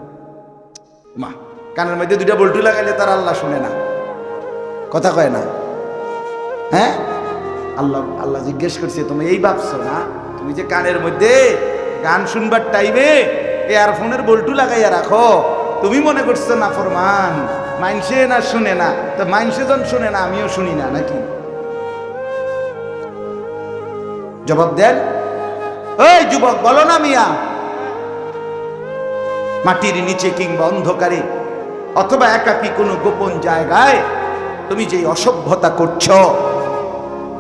মা কানের মধ্যে দুইটা বল্টু লাগাইলে তার আল্লাহ শুনে না, কথা কয় না। হ্যাঁ আল্লাহ আল্লাহ জিজ্ঞেস করছে তুমি এই ভাবছো না, তুমি যে কানের মধ্যে গান শুনবার টাইমে ইয়ারফোনের বল্টু লাগাইয়া রাখো, তুমি মনে করছো না ফরমান মাইনসে না শুনে না, তো মাইনসে যখন শুনে না আমিও শুনি না নাকি? জবাব দেন, ওই যুবক বলো না মিয়া। মাটির নিচে কিংবা অন্ধকারে অথবা একাকী কোনো গোপন জায়গায় তুমি যেই অসভ্যতা করছো,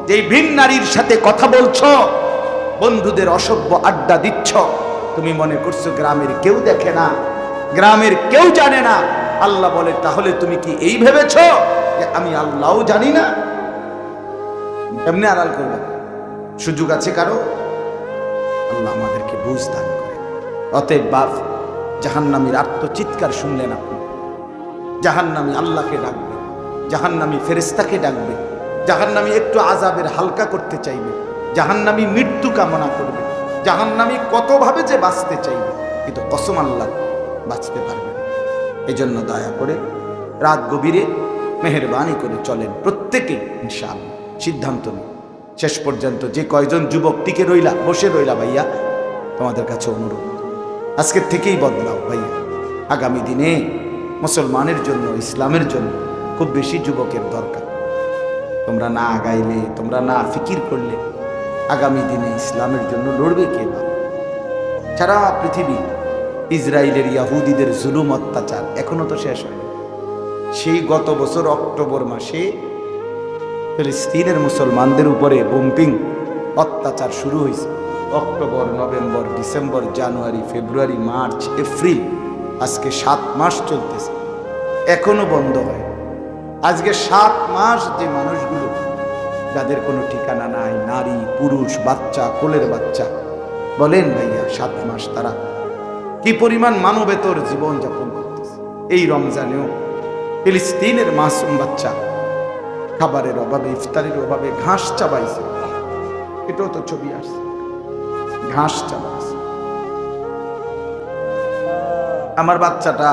যেই ভিন নারীর সাথে কথা বলছো, বন্ধুদের অসভ্য আড্ডা দিচ্ছ, তুমি মনে করছো গ্রামের কেউ দেখে না, গ্রামের কেউ জানে না। আল্লাহ বলে তাহলে তুমি কি এই ভেবেছ যে আমি আল্লাহও জানি না? এমনি আড়াল করবে সুযোগ আছে কারো? আল্লাহ আমাদেরকে বুঝ দান করে। অতএব বাপ, জাহান্নামীর আত্মচিৎকার শুনলেন আপনি? জাহান্নামী আল্লাহকে ডাকবে, জাহান্নামী ফেরেশতাকে ডাকবে, জাহান্নামী একটু আযাবের হালকা করতে চাইবে, জাহান্নামী মৃত্যু কামনা করবে, জাহান্নামী কতভাবে যে বাঁচতে চাইবে, কিন্তু কসম আল্লাহ বাঁচতে পারবে না। এই জন্য দয়া করে রাত গভীরে মেহেরবানি করে চলেন প্রত্যেকেই, ইনশাআল্লাহ সিদ্ধান্ত নিন। শেষ পর্যন্ত যে কয়জন যুবক টিকে রইলা, বসে রইলা, ভাইয়া তোমাদের কাছে অনুরোধ, আজকের থেকেই বদলাও ভাইয়া। আগামী দিনে মুসলমানের জন্য, ইসলামের জন্য খুব বেশি যুবকের দরকার। তোমরা না আগাইলে, তোমরা না ফিকির করলে আগামী দিনে ইসলামের জন্য লড়বে কে? বা সারা পৃথিবী ইসরায়েলের ইয়াহুদিদের জুলুম অত্যাচার এখনো তো শেষ হয়নি। সেই গত বছর অক্টোবর মাসে ফিলিস্তিনের মুসলমানদের উপরে বোম্পিং অত্যাচার শুরু হয়েছে। অক্টোবর, নভেম্বর, ডিসেম্বর, জানুয়ারি, ফেব্রুয়ারি, মার্চ, এপ্রিল, আজকে 7 মাস চলতেছে, এখনো বন্ধ হয়। আজকে 7 মাস যে মানুষগুলো যাদের কোনো ঠিকানা নাই, নারী, পুরুষ, বাচ্চা, কোলের বাচ্চা, বলেন ভাইয়া 7 মাস তারা কি পরিমাণ মানবেতর জীবন যাপন করতেছে। এই রমজানেও ফিলিস্তিনের মাসুম বাচ্চা খাবারের অভাবে, ইফতারের অভাবে ঘাস চাবাইছে। এটাও তো ছবি আসছে, ঘাস চাবাইছে। আমার বাচ্চাটা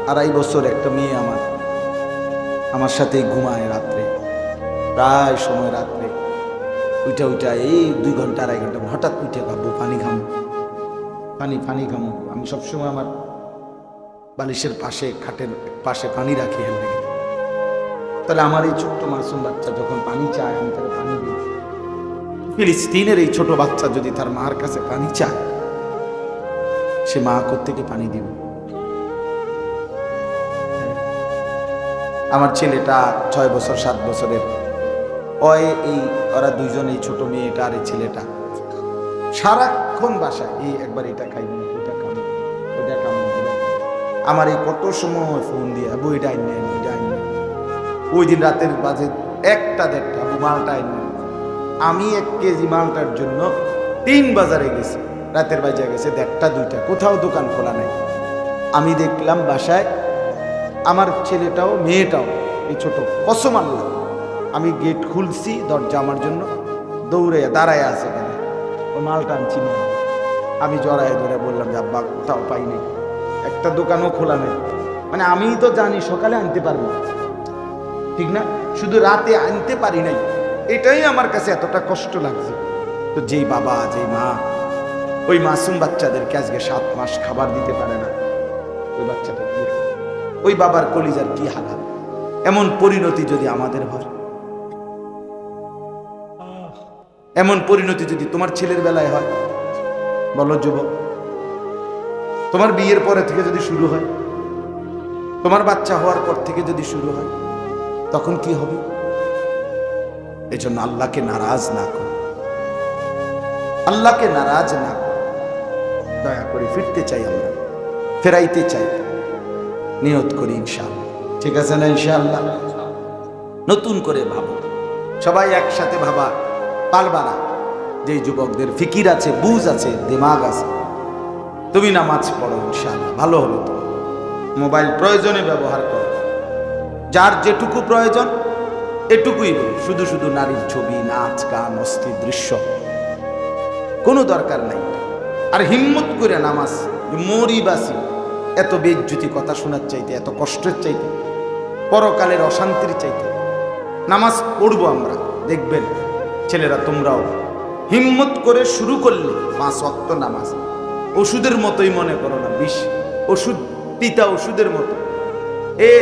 2.5 বছর, একটা মেয়ে আমার সাথেই ঘুমায় রাত্রে, প্রায় সময় রাত্রে উইটা এই 2 ঘন্টা 2.5 ঘন্টা হঠাৎ উঠে ভাববো পানি খামো, পানি খামো। আমি সবসময় আমার বালিশের পাশে, খাটের পাশে পানি রাখি হেলতে। তাহলে আমার এই ছোট্ট মাসুম বাচ্চা যখন পানি চায়, আমি তাকে পানি দিই। ফিলিস্তিনের এই ছোট বাচ্চা যদি তার মার কাছে পানি চায়, সে মা কোত্থেকে পানি দিবে? আমার ছেলেটা 6 বছর 7 বছরের, ওরা দুইজন, এই ছোট মেয়েটা আর এই ছেলেটা সারাক্ষণ বাসায় এই একবার এটা খাইনি, ওইটা খাবো, ওইটা খাবো। আমার এই কত সময় ফোন দিয়ে, আবু এটা আইন নেন, ওইটা আইন নেন। ওই দিন রাতের বাজে 1টা-1.5টা, আবু মালটা আইন নেন। আমি 1 কেজি মালটার জন্য 3 বাজারে গেছি, রাতের বাজে গেছে 1টা-2টা, কোথাও দোকান খোলা নাই। আমি দেখলাম বাসায় আমার ছেলেটাও মেয়েটাও, এই ছোট, কসম আল্লাহ, আমি গেট খুলছি, দরজা আমার জন্য দৌড়ে দাঁড়ায় আছে, কেন ওই মালটা আমি চিনি। আমি জড়ায় ধরে বললাম যে আব্বা কোথাও পাই নাই, একটা দোকানও খোলা নেই। মানে আমি তো জানি সকালে আনতে পারবো, ঠিক না, শুধু রাতে আনতে পারি নাই, এটাই আমার কাছে এতটা কষ্ট লাগছে। তো যেই বাবা, যেই মা ওই মাসুম বাচ্চাদেরকে আজকে 7 মাস খাবার দিতে পারে না, ওই বাচ্চাটা কি, ওই বাবার কলিজার কি হালাত? এমন পরিণতি যদি আমাদের হয়, এমন পরিণতি যদি তোমার ছেলের বেলায় হয়, বলো যুবক, তোমার বিয়ের পরে থেকে যদি শুরু হয়, তোমার বাচ্চা হওয়ার পর থেকে যদি শুরু হয়, তখন কি হবে? এজন্য আল্লাহকে নারাজ না করো, আল্লাহকে নারাজ না করো। দয়া করে ফিরতে চাই, আমরা ফেরাইতে চাই, নিয়ত করি ইনশাআল্লাহ। ঠিক আছে না? ইনশাআল্লাহ নতুন করে ভাবো, সবাই একসাথে ভাবা পারবা না। যে যুবকদের ফিকির আছে, বুঝ আছে, দিমাগ আছে, তুমি নামাজ পড়ো, ইনশাআল্লাহ ভালো হবে। তো মোবাইল প্রয়োজনে ব্যবহার করো, যার যেটুকু প্রয়োজন এটুকুই। শুধু শুধু নারীর ছবি, নাচ, গান, অস্থির দৃশ্য, কোনো দরকার নাই। আর হিম্মত করে নামাজ, মরি বাসি, এত বেজ্জুতি কথা শোনার চাইতে, এত কষ্টের চাইতে, পরকালের অশান্তির চাইতে নামাজ পড়বো আমরা। দেখবেন ছেলেরা, তোমরাও হিম্মত করে শুরু করলে 5 ওয়াক্ত নামাজ ওষুধের মতোই মনে করো না, বিষ ওষুধ, পিতা ওষুধের মতো।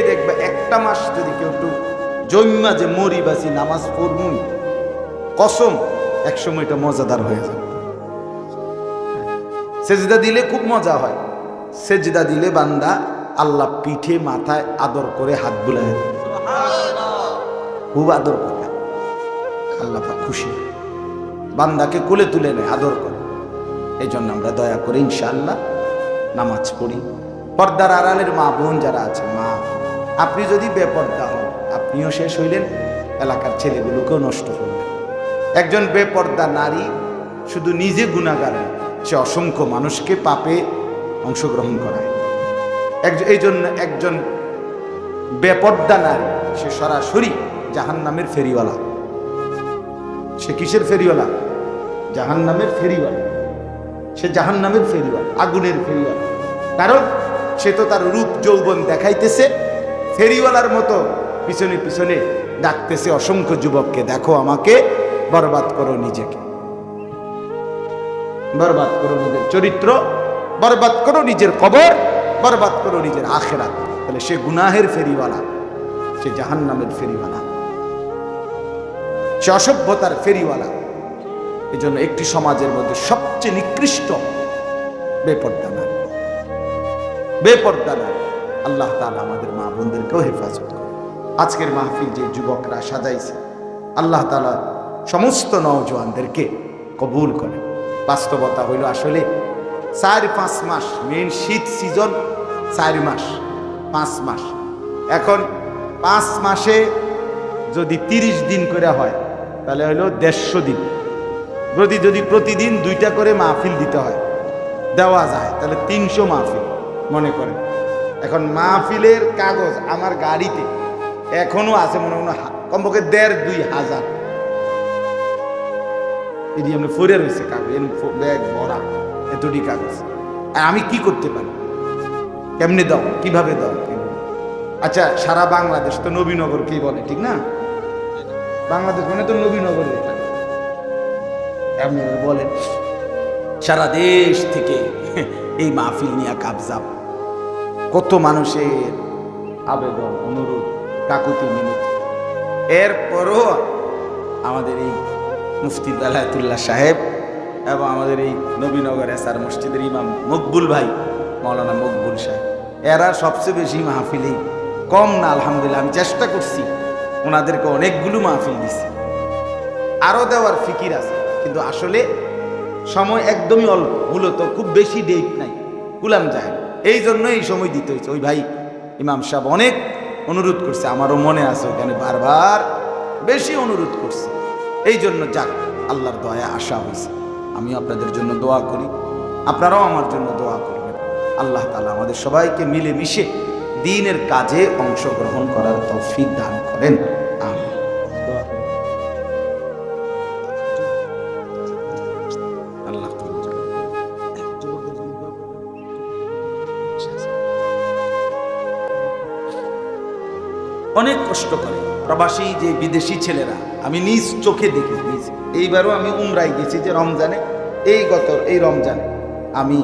দেখবে 1টা মাস যদি কেউ একটু জন্মা যে মরি বাসি নামাজ পড়বই, কসম একসময় এটা মজাদার হয়ে যাবে। সেজদা দিলে খুব মজা হয়, সেজদা দিলে বান্দা আল্লাহ পিঠে মাথায় আদর করে হাত বুলায় দেয়, খুব আদর করে আল্লাহ খুশি, বান্দাকে কোলে তুলে নেয়, আদর করে। এই জন্য আমরা দয়া করে ইনশাআল্লাহ নামাজ পড়ি। পর্দার আড়ালের মা বোন যারা আছে, মা আপনি যদি বেপর্দা হন, আপনিও শেষ হইলেন, এলাকার ছেলেগুলোকেও নষ্ট করলেন। একজন বেপর্দা নারী শুধু নিজে গুনাহগার না, সে অসংখ্য মানুষকে পাপে অংশগ্রহণ করায়। এই জন্য একজন বেপর্দা নারী সে সরাসরি জাহান্নামের ফেরিওয়ালা। সে কিসের ফেরিওয়ালা? জাহান্নামের ফেরিওয়ালা। সে জাহান্নামের ফেরিওয়ালা, আগুনের ফেরিওয়ালা। কারণ সে তো তার রূপ যৌবন দেখাইতেছে, ফেরিওয়ালার মতো পিছনে পিছনে ডাকতেছে অসংখ্য যুবককে, দেখো আমাকে, বরবাদ করো নিজেকে, বরবাদ করো নিজের চরিত্র, বরবাদ করো নিজের কবর, বরবাদ করো নিজের আখিরাত। তাহলে সে গুনাহের ফেরিওয়ালা, সে জাহান্নামের ফেরিওয়ালা, সে অসভ্যতার ফেরিওয়ালা। এই জন্য একটি সমাজের মধ্যে সবচেয়ে নিকৃষ্ট বেপর্দা নারী, বেপর্দা নারী। আল্লাহ তাআলা আমাদের মা বোনদেরকেও হেফাজত করে। আজকের মাহফিল যে যুবকরা সাজাইছে, আল্লাহ তাআলা সমস্ত নওজোয়ানদেরকে কবুল করে। বাস্তবতা হইল আসলে 4-5 মাস, মেন শীত সিজন 4 মাস 5 মাস। এখন 5 মাসে যদি 30 দিন করে হয় তাহলে হইল 150 দিন। যদি প্রতিদিন 2টা করে মাহফিল দিতে হয়, দেওয়া যায়, তাহলে 300 মাহফিল মনে করেন। এখন মাহফিলের কাগজ আমার গাড়িতে এখনো আছে, মনে মনে কমপক্ষে 1,500-2,000 এটি আমরা ফরে রয়েছে কাগজ, ব্যাগ ভরা এতটি কাগজ। আর আমি কি করতে পারি? কেমনে দাও, কিভাবে দাও? আচ্ছা, সারা বাংলাদেশ তো নবীনগরকেই বলে, ঠিক না? বাংলাদেশ মানে তো নবীনগর এমনি বলেন। সারা দেশ থেকে এই মাহফিল নিয়ে কাবজাব, কত মানুষের আবেদন, অনুরোধ, কাকুতি মিনতি। এরপরও আমাদের এই মুফতি বেলায়েতুল্লাহ সাহেব এবং আমাদের এই নবীনগর এসআর মসজিদের ইমাম মকবুল ভাই, মাওলানা মকবুল সাহেব, এরা সবচেয়ে বেশি মাহফিলেই কম না। আলহামদুলিল্লাহ, আমি চেষ্টা করছি, ওনাদেরকে অনেকগুলো মাহফিল দিছি, আরও দেওয়ার ফিকির আছে, কিন্তু আসলে সময় একদমই অল্প, মূলত খুব বেশি ডেট নাই, কুলাম যায় না। এই জন্য এই সময় দিতে হয়েছে। ওই ভাই ইমাম সাহেব অনেক অনুরোধ করছে, আমারও মনে আছে, ওখানে বারবার বেশি অনুরোধ করছে। এই জন্য যাক, আল্লাহর দয়া আশা হয়েছে। আমি আপনাদের জন্য দোয়া করি, আপনারাও আমার জন্য দোয়া করবেন। আল্লাহ তাআলা আমাদের সবাইকে মিলে মিশে দ্বীনের কাজে অংশগ্রহণ করার তৌফিক দান করেন। আমিন। আল্লাহ অনেক কষ্ট করে প্রবাসী যে বিদেশি ছেলেরা, আমি নিজ চোখে দেখি। এইবারও আমি উমরায় গেছি যে রমজানে, এই রমজানে আমি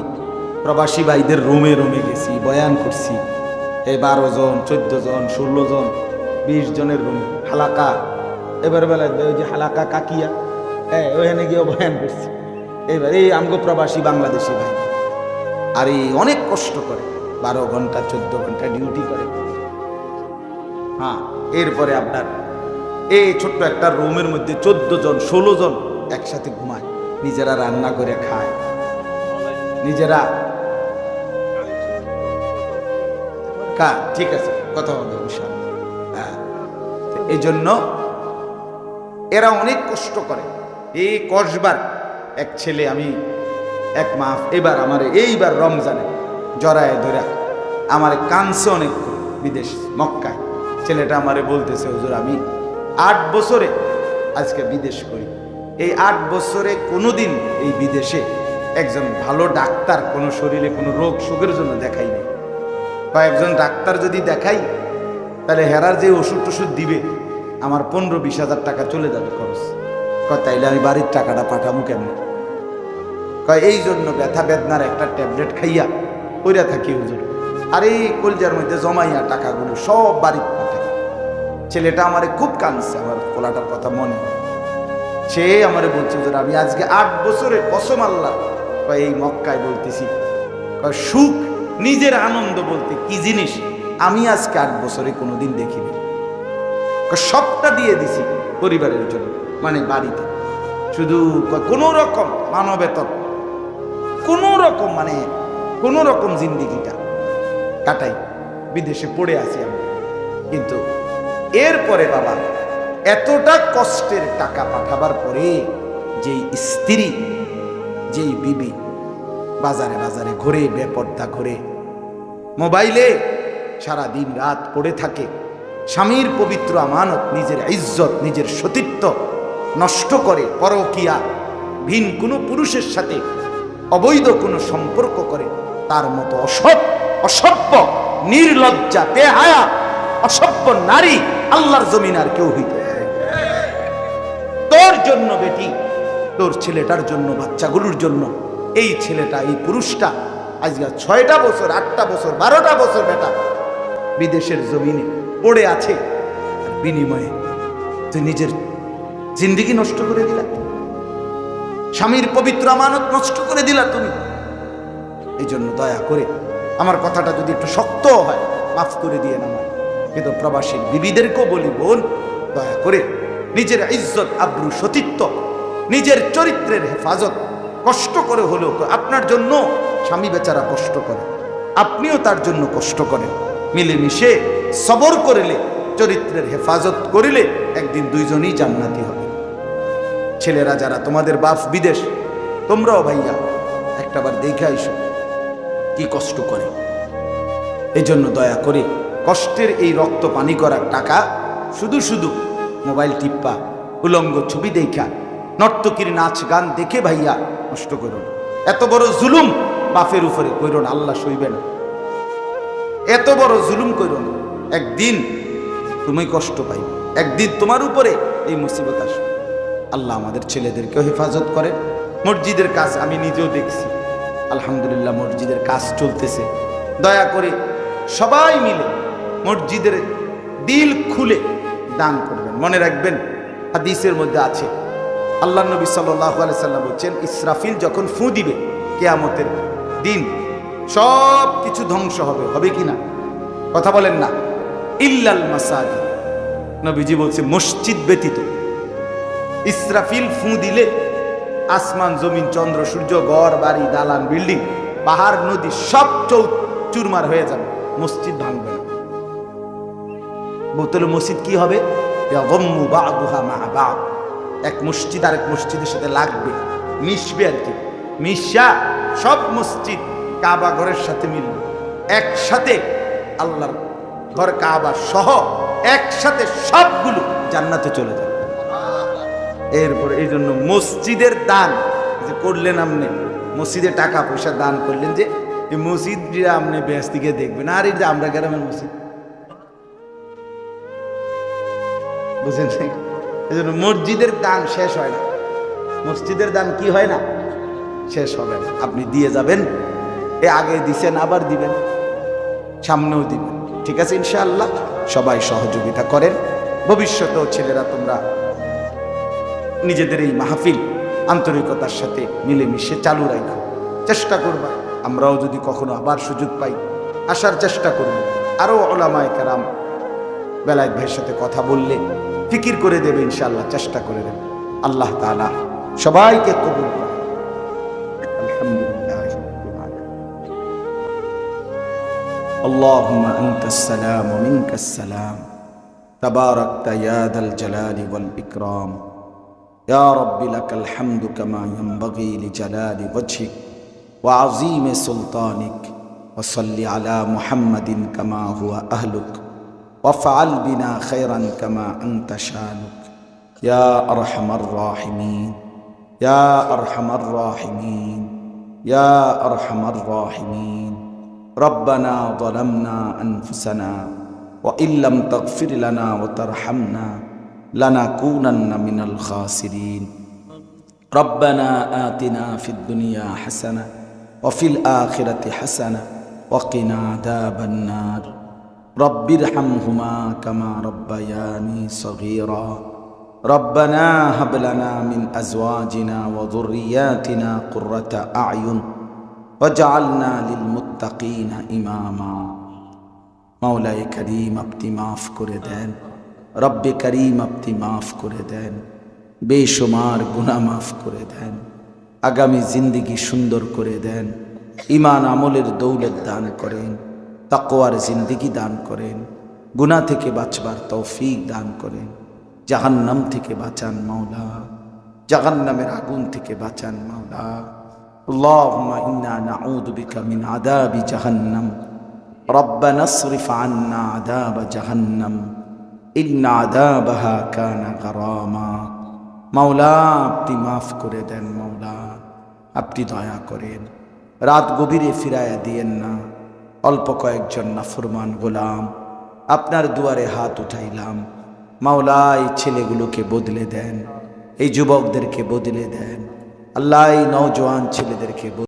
প্রবাসী ভাইদের রোমে রোমে গেছি, বয়ান করছি। 12 জন, 14 জন, 16 জন, 20 জনের রুম, হালাকা। এবার বেলায় ওই যে হালাকা কাকিয়া, ওখানে গিয়েও বয়ান করছি। এবার এই আমগো প্রবাসী বাংলাদেশি ভাই, আর এই অনেক কষ্ট করে, 12 ঘন্টা 14 ঘন্টা ডিউটি করে। হ্যাঁ, এরপরে আপনার এই ছোট্ট একটা রুমের মধ্যে 14 জন 16 জন একসাথে ঘুমায়, নিজেরা রান্না করে খায়, নিজেরা। ঠিক আছে, কথা বলবো ইনশাআল্লাহ। হ্যাঁ, এই জন্য এরা অনেক কষ্ট করে। এই কসবার এক ছেলে, আমি এক মাস এবার আমার এইবার রমজানে জড়ায় ধরে আমার কানছে অনেক, বিদেশ মক্কায়। ছেলেটা আমারে বলতেছে, হুজুর আমি 8 বছরে আজকে বিদেশ করি, এই 8 বছরে কোনোদিন এই বিদেশে একজন ভালো ডাক্তার কোনো শরীরে কোনো রোগ সুখের জন্য দেখাইনি। বা একজন ডাক্তার যদি দেখাই, তাহলে হেরার যে ওষুধ টষুধ দিবে আমার 15-20 হাজার টাকা চলে যাবে খরচ। তাইলে আমি বাড়ির টাকাটা পাঠাবো কেমন? এই জন্য ব্যথা বেদনার একটা ট্যাবলেট খাইয়া কইরা থাকি হুজুর, আর এই কলজার মধ্যে জমাইয়া টাকাগুলো সব বাড়ি পাঠাই। ছেলেটা আমারে খুব কাঁদছে, আমার পোলাটার কথা মনে। সে আমারে বলছে, হুজুর আমি আজকে 8 বছরের কসম আল্লাহ এই মক্কায় বলতেছি, সুখ নিজের আনন্দ বলতে কি জিনিস আমি আজকে 8 বছরে কোনোদিন দেখিনি। সবটা দিয়ে দিছি পরিবারের জন্য, মানে বাড়িতে শুধু কোনো রকম মানবেতর, কোনো রকম মানে কোনো রকম জিন্দিগিটা কাটাই, বিদেশে পড়ে আছি আমি। কিন্তু এরপরে বাবা এতটা কষ্টের টাকা পাঠাবার পরে যে স্ত্রী যেই বিবি বাজারে বাজারে ঘুরে, বেপর্দা ঘুরে, মোবাইলে সারা দিন রাত পড়ে থাকে, স্বামীর পবিত্র আমানত, নিজের ইজ্জত, নিজের সতীত্ব নষ্ট করে, পরকীয়া, ভিন কোনো পুরুষের সাথে অবৈধ কোনো সম্পর্ক করে, তার মতো অসভ্য, নির্লজ্জা, বেহায়া, অসভ্য নারী আল্লাহর জমিন আর কেউ হইতে পারে। তোর জন্য বেটি, তোর ছেলেটার জন্য, বাচ্চাগুলোর জন্য, এই ছেলেটা, এই পুরুষটা আজকে 6টা বছর, 8টা বছর, 12টা বছর বেটা বিদেশের জমিনে পড়ে আছে, আর বিনিময়ে তুই নিজের জিন্দেগি নষ্ট করে দিলা, স্বামীর পবিত্র আমানত নষ্ট করে দিলা তুমি। এই জন্য দয়া করে আমার কথাটা যদি একটু শক্ত হয়, মাফ করে দিয়ে আমার কিন্তু প্রবাসী বিবিদেরকেও বলি, বোন, দয়া করে নিজের ইজ্জত, আব্রু, সতীত্ব, নিজের চরিত্রের হেফাজত কষ্ট করে হলেও, আপনার জন্য স্বামী বেচারা কষ্ট করে, আপনিও তার জন্য কষ্ট করেন, মিলেমিশে সবর করিলে, চরিত্রের হেফাজত করিলে একদিন দুইজনই জান্নাতি হবে। ছেলেরা যারা তোমাদের বাপ বিদেশ, তোমরাও ভাইয়া একটাবার দেখে আইসো কি কষ্ট করে। এই জন্য দয়া করে কষ্টের এই রক্ত পানি করার টাকা শুধু শুধু মোবাইল টিপ্পা, উলঙ্গ ছবি দেখা, নর্তকীর নাচ গান দেখে ভাইয়া নষ্ট করো। এত বড় জুলুম বাপের উপরে কইরো না, আল্লাহ সইবে না। এত বড় জুলুম কইরো না, একদিন তুমি কষ্ট পাইবে, একদিন তোমার উপরে এই মুসিবত আসবে। আল্লাহ আমাদের ছেলেদেরকেও হেফাজত করে। মসজিদের কাজ আমি নিজেও দেখছি, আলহামদুলিল্লাহ মসজিদের কাজ চলতেছে। দয়া করে সবাই মিলে মসজিদের দিল খুলে দান করবেন। মনে রাখবেন, হাদিসের মধ্যে আছে, আল্লাহ নবী সাল্লাল্লাহু আলাইহি সাল্লাম বলছেন, ইসরাফিল যখন ফু দিবে কিয়ামতের দিন সব কিছু ধ্বংস হবে, হবে কি না? কথা বলেন না। ইল্লাল মাসাজিদ, নবীজি বলছে মসজিদ ব্যতীত। ইসরাফিল ফু দিলে আসমান, জমিন, চন্দ্র, সূর্য, ঘর বাড়ি, দালান, বিল্ডিং, পাহাড়, নদী সব চুরমার হয়ে যাবে, মসজিদ ভাঙবে না। বোতল মসজিদ কি হবে? এক মসজিদ আরেক মসজিদের সাথে লাগবে, মিশবে আর কি, মিশা সব মসজিদ কাবা ঘরের সাথে মিলবে, একসাথে আল্লাহর ঘর কাবা সহ একসাথে সবগুলো জান্নাতে চলে যাবে। এরপর এই জন্য মসজিদের দান যে করলেন, আপনি মসজিদে টাকা পয়সা দান করলেন, যে এই মসজিদ আপনি বেশ দিকে দেখবেন, আর এই যে আমরা গ্রামের মসজিদ, বুঝেন? এই জন্য মসজিদের দান শেষ হয় না, মসজিদের দান কি হয় না, শেষ হবে না। আপনি দিয়ে যাবেন, এ আগে দিছেন, আবার দিবেন, সামনেও দিবেন, ঠিক আছে ইনশাআল্লাহ। সবাই সহযোগিতা করেন। ভবিষ্যতেও ছেলেরা তোমরা নিজেদের এই মাহফিল আন্তরিকতার সাথে মিলেমিশে চালু রাখো, চেষ্টা করবা। আমরাও যদি কখনো আবার সুযোগ পাই আসার চেষ্টা করব। আরও উলামায়ে কেরাম বেলায়েত ভাইয়ের সাথে কথা বললে ফিকির করে দেবে ইনশাআল্লাহ, চেষ্টা করে দেবে। আল্লাহ তাআলা সবাইকে কবুল করে। আলহামদুলিল্লাহ। আল্লাহুম্মা আনতাস সালাম ওয়া মিনকাস সালাম, তাবারাকতা ইয়া যাল জালালি ওয়াল ইকরাম। ইয়া রাব্বি লাকাল হামদু কামা ইয়ানবাগি লিজালালি ওয়াজহিক ওয়া আযীমি সুলতানিক। ওয়া সাল্লি আলা মুহাম্মাদিন কামা হুয়া আহলুক ওয়াফআল বিনা খায়রান কামা আনতা শানুক। ইয়া আরহামার রাহিমিন, ইয়া আরহামার রাহিমিন, ইয়া আরহামার রাহিমিন। রব্বানা যালামনা আনফুসানা ওয়া ইল্লাম তাগফির লানা ওয়া তারহামনা লানাকুনান্না মিনাল খাসিরিন। রব্বানা আতিনা ফিদ দুনিয়া হাসানাহ ওয়া ফিল আখিরাতি হাসানাহ ওয়া কিনা আযাবান নার। রব্বিরহামহুমা কামা রব্বায়ানি সগীরা। রব্বানা হাব লানা মিন আজওয়াজিনা ওয়া যুররিয়াতিনা কুররাতা আ'য়ুন ওয়াজআলনা লিল মুত্তাকিনা ইমামা। মাওলায়ে করিম আপনি মাফ করে দেন, রব্বে করিম আপনি মাফ করে দেন, বেশুমার গুনাহ মাফ করে দেন, আগামী জিন্দেগি সুন্দর করে দেন, ঈমান আমলের দৌলত দান করেন, তাকওয়ার জিন্দেগি দান করেন, গুনাহ থেকে বাঁচবার তৌফিক দান করেন, জাহান্নাম থেকে বাঁচান মাওলা, জাহান্নামের আগুন থেকে বাঁচান মাওলা। اللهم إنا نعوذ بك من عذاب جهنم ربنا اصرف عنا عذاب جهنم إن عذابها كان غراما মাওলা আপনি মাফ করে দেন, মাওলা আপনি দয়া করেন, রাত গভীরে ফিরাইয়া দিয়েন না। অল্প কয়েকজন নাফরমান গোলাম আপনার দুয়ারে হাত উঠাইলাম, মাওলা এই ছেলেগুলোকে বদলে দেন, এই যুবকদেরকে বদলে দেন, আল্লাহ এই নওজোয়ান ছেলেদেরকে